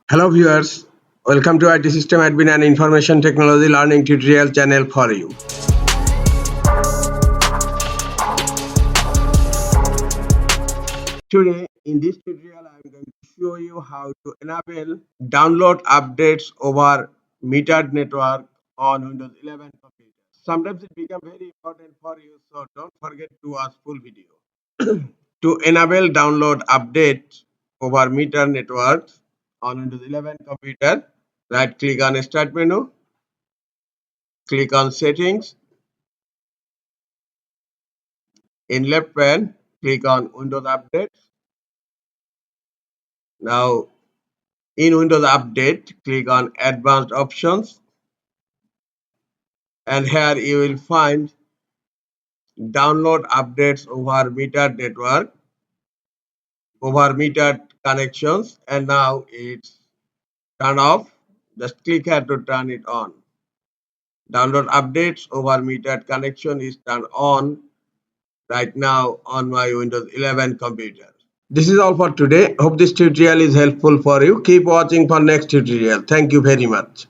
Hello viewers, welcome to IT System Admin and Information Technology Learning Tutorial channel for you. Today in this tutorial I am going to show you how to enable download updates over metered network on Windows 11 computer. Sometimes it becomes very important for you, so don't forget to watch full video. To enable download updates over metered networks on Windows 11 computer, right click on Start menu. Click on Settings. In left pane, click on Windows Update. Now, in Windows Update, click on Advanced Options. And here you will find Download Updates over metered network, over metered connections. And now it's turned off. Just click here to turn it on. Download Updates over metered connection is turned on right now on my Windows 11 computer. This is all for today. Hope this tutorial is helpful for you. Keep watching for next tutorial. Thank you very much.